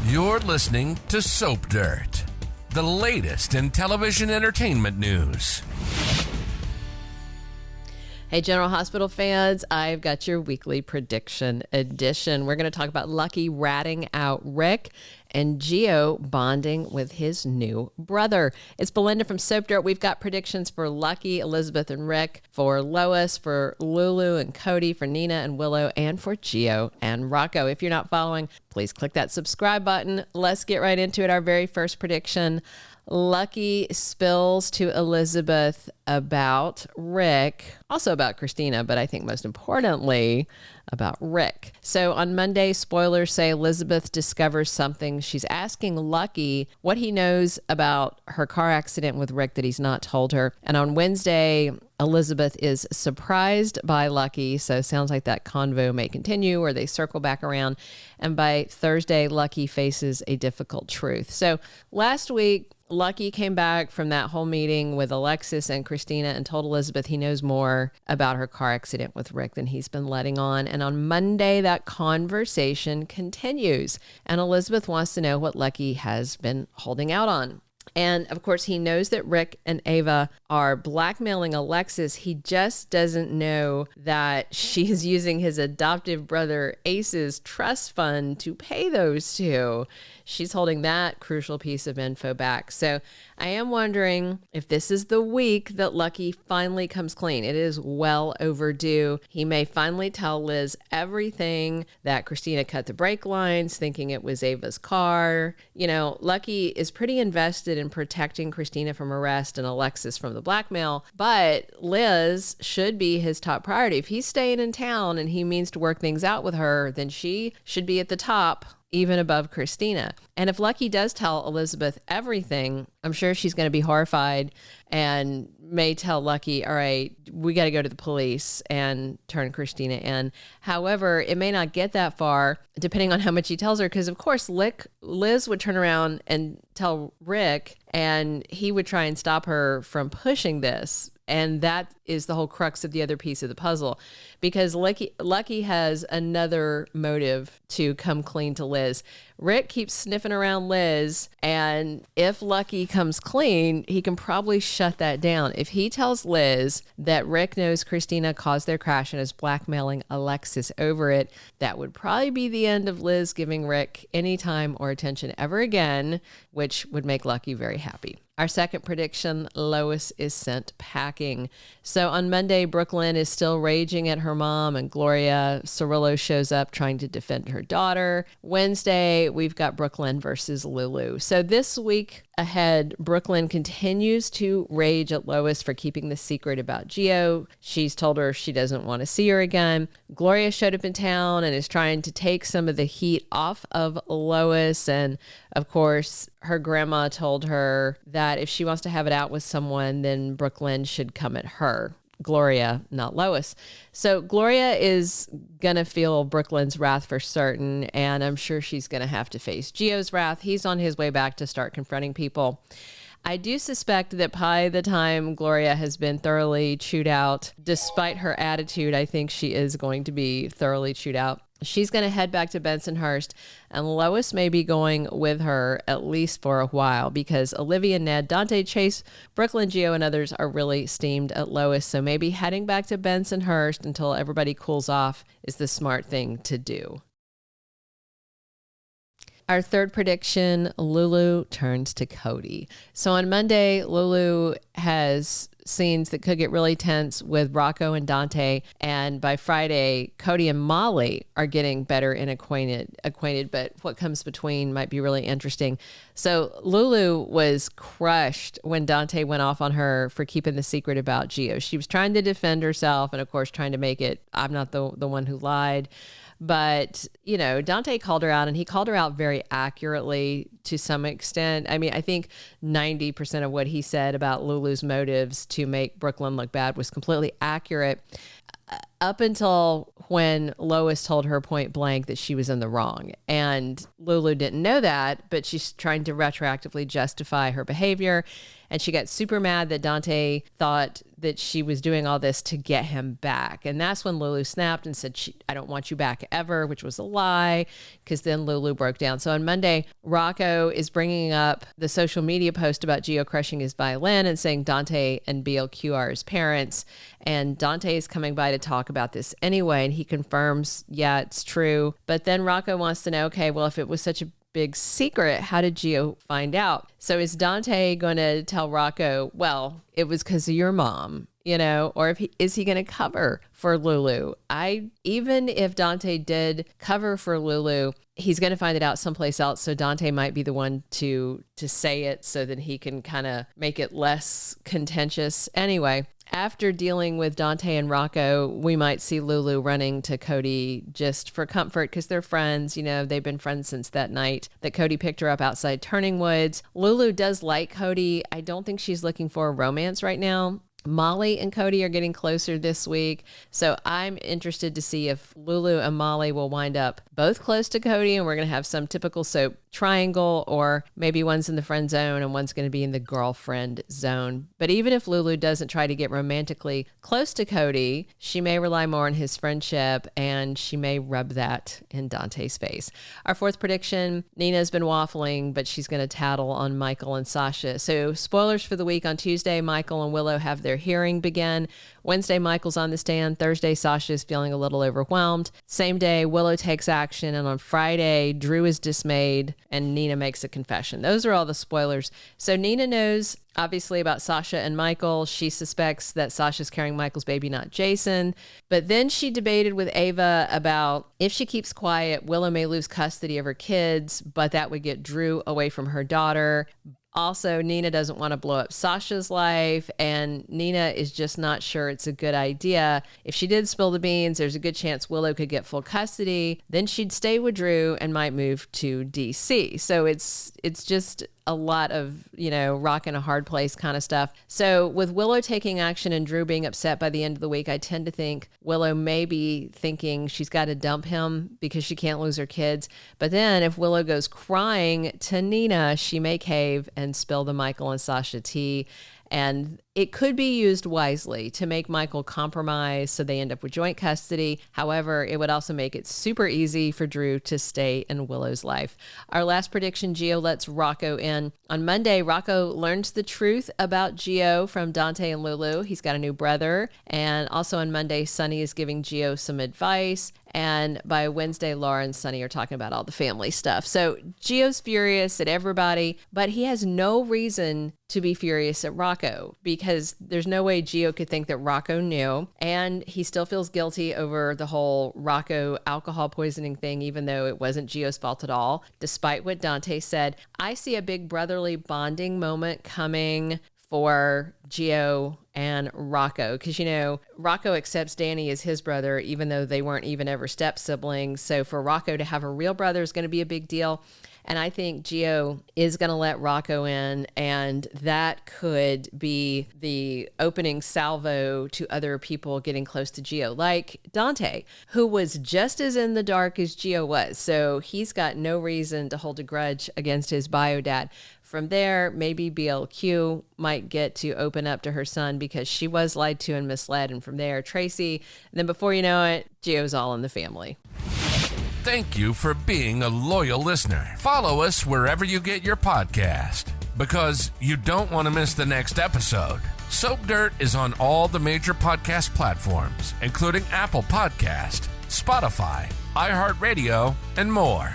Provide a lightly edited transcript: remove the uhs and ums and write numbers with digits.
You're listening to Soap Dirt, the latest in television entertainment news. Hey, General Hospital fans, I've got your weekly prediction edition. We're going to talk about Lucky ratting out Rick and Gio bonding with his new brother. It's Belinda from Soap Dirt. We've got predictions for Lucky, Elizabeth, and Rick, for Lois, for Lulu and Cody, for Nina and Willow, and for Gio and Rocco. If you're not following, please click that subscribe button. Let's get right into it. Our very first prediction. Lucky spills to Elizabeth about Rick, also about Christina, but I think most importantly about Rick. So on Monday, spoilers say Elizabeth discovers something. She's asking Lucky what he knows about her car accident with Rick that he's not told her. And on Wednesday, Elizabeth is surprised by Lucky. So sounds like that convo may continue or they circle back around. And by Thursday, Lucky faces a difficult truth. So last week, Lucky came back from that whole meeting with Alexis and Christina and told Elizabeth he knows more about her car accident with Rick than he's been letting on. And on Monday, that conversation continues. And Elizabeth wants to know what Lucky has been holding out on. And of course, he knows that Rick and Ava are blackmailing Alexis. He just doesn't know that she's using his adoptive brother Ace's trust fund to pay those two. She's holding that crucial piece of info back. So I am wondering if this is the week that Lucky finally comes clean. It is well overdue. He may finally tell Liz everything, that Christina cut the brake lines thinking it was Ava's car. You know, Lucky is pretty invested in protecting Christina from arrest and Alexis from the blackmail, but Liz should be his top priority. If he's staying in town and he means to work things out with her, then she should be at the top, even above Christina. And if Lucky does tell Elizabeth everything, I'm sure she's going to be horrified and may tell Lucky, all right, we got to go to the police and turn Christina in. However, it may not get that far depending on how much he tells her, because of course Liz would turn around and tell Rick and he would try and stop her from pushing this. And that is the whole crux of the other piece of the puzzle, because Lucky has another motive to come clean to Liz. Rick keeps sniffing around Liz, and if Lucky comes clean, he can probably shut that down. If he tells Liz that Rick knows Christina caused their crash and is blackmailing Alexis over it, that would probably be the end of Liz giving Rick any time or attention ever again, which would make Lucky very happy. Our second prediction, Lois is sent packing. So on Monday, Brooklyn is still raging at her mom and Gloria Cerullo shows up trying to defend her daughter. Wednesday, we've got Brooklyn versus Lulu. So this week ahead, Brooklyn continues to rage at Lois for keeping the secret about Gio. She's told her she doesn't want to see her again. Gloria showed up in town and is trying to take some of the heat off of Lois. And of course, her grandma told her that if she wants to have it out with someone, then Brooklyn should come at her. Gloria, not Lois. So Gloria is going to feel Brooklyn's wrath for certain, and I'm sure she's going to have to face Gio's wrath. He's on his way back to start confronting people. I do suspect that by the time Gloria has been thoroughly chewed out, despite her attitude, I think she is going to be thoroughly chewed out. She's going to head back to Bensonhurst, and Lois may be going with her at least for a while because Olivia, Ned, Dante, Chase, Brooklyn, Gio, and others are really steamed at Lois. So maybe heading back to Bensonhurst until everybody cools off is the smart thing to do. Our third prediction, Lulu turns to Cody. So on Monday, Lulu has scenes that could get really tense with Rocco and Dante. And by Friday, Cody and Molly are getting better and acquainted, but what comes between might be really interesting. So Lulu was crushed when Dante went off on her for keeping the secret about Gio. She was trying to defend herself and of course trying to make it, I'm not the one who lied. But, you know, Dante called her out and he called her out very accurately to some extent. I mean, I think 90% of what he said about Lulu's motives to make Brooklyn look bad was completely accurate. up until when Lois told her point blank that she was in the wrong. And Lulu didn't know that, but she's trying to retroactively justify her behavior. And she got super mad that Dante thought that she was doing all this to get him back. And that's when Lulu snapped and said, I don't want you back ever, which was a lie, because then Lulu broke down. So on Monday, Rocco is bringing up the social media post about Gio crushing his violin and saying Dante and BLQ are his parents. And Dante is coming by to talk about this anyway. And he confirms, yeah, it's true. But then Rocco wants to know, okay, well, if it was such a big secret, how did Gio find out? So is Dante going to tell Rocco, well, it was because of your mom, or is he going to cover for Lulu? Even if Dante did cover for Lulu, he's going to find it out someplace else. So Dante might be the one to say it so that he can kind of make it less contentious. Anyway, after dealing with Dante and Rocco, we might see Lulu running to Cody just for comfort because they're friends. They've been friends since that night that Cody picked her up outside Turning Woods. Lulu does like Cody. I don't think she's looking for a romance right now. Molly and Cody are getting closer this week. So I'm interested to see if Lulu and Molly will wind up both close to Cody and we're going to have some typical soap triangle, or maybe one's in the friend zone and one's going to be in the girlfriend zone. But even if Lulu doesn't try to get romantically close to Cody, she may rely more on his friendship and she may rub that in Dante's face. Our fourth prediction, Nina's been waffling, but she's going to tattle on Michael and Sasha. So spoilers for the week. On Tuesday, Michael and Willow have their hearing begin. Wednesday, Michael's on the stand. Thursday, Sasha is feeling a little overwhelmed. Same day, Willow takes action. And on Friday, Drew is dismayed and Nina makes a confession. Those are all the spoilers. So Nina knows obviously about Sasha and Michael. She suspects that Sasha's carrying Michael's baby, not Jason. But then she debated with Ava about if she keeps quiet, Willow may lose custody of her kids, but that would get Drew away from her daughter. Also, Nina doesn't want to blow up Sasha's life, and Nina is just not sure it's a good idea. If she did spill the beans, there's a good chance Willow could get full custody. Then she'd stay with Drew and might move to DC. So it's just a lot of, rock in a hard place kind of stuff. So with Willow taking action and Drew being upset by the end of the week, I tend to think Willow may be thinking she's got to dump him because she can't lose her kids. But then if Willow goes crying to Nina, she may cave and spill the Michael and Sasha tea. And it could be used wisely to make Michael compromise so they end up with joint custody. However, it would also make it super easy for Drew to stay in Willow's life. Our last prediction, Gio lets Rocco in. On Monday, Rocco learns the truth about Gio from Dante and Lulu. He's got a new brother. And also on Monday, Sunny is giving Gio some advice. And by Wednesday, Laura and Sunny are talking about all the family stuff. So Gio's furious at everybody, but he has no reason to be furious at Rocco because there's no way Gio could think that Rocco knew. And he still feels guilty over the whole Rocco alcohol poisoning thing, even though it wasn't Gio's fault at all, despite what Dante said. I see a big brotherly bonding moment coming for Gio and Rocco, because Rocco accepts Danny as his brother even though they weren't even ever step siblings. So for Rocco to have a real brother is going to be a big deal. And I think Gio is going to let Rocco in, and that could be the opening salvo to other people getting close to Gio, like Dante, who was just as in the dark as Gio was. So he's got no reason to hold a grudge against his bio dad. From there, maybe BLQ might get to open up to her son because she was lied to and misled. And from there, Tracy. And then before you know it, Gio's all in the family. Thank you for being a loyal listener. Follow us wherever you get your podcast because you don't want to miss the next episode. Soap Dirt is on all the major podcast platforms, including Apple Podcast, Spotify, iHeartRadio, and more.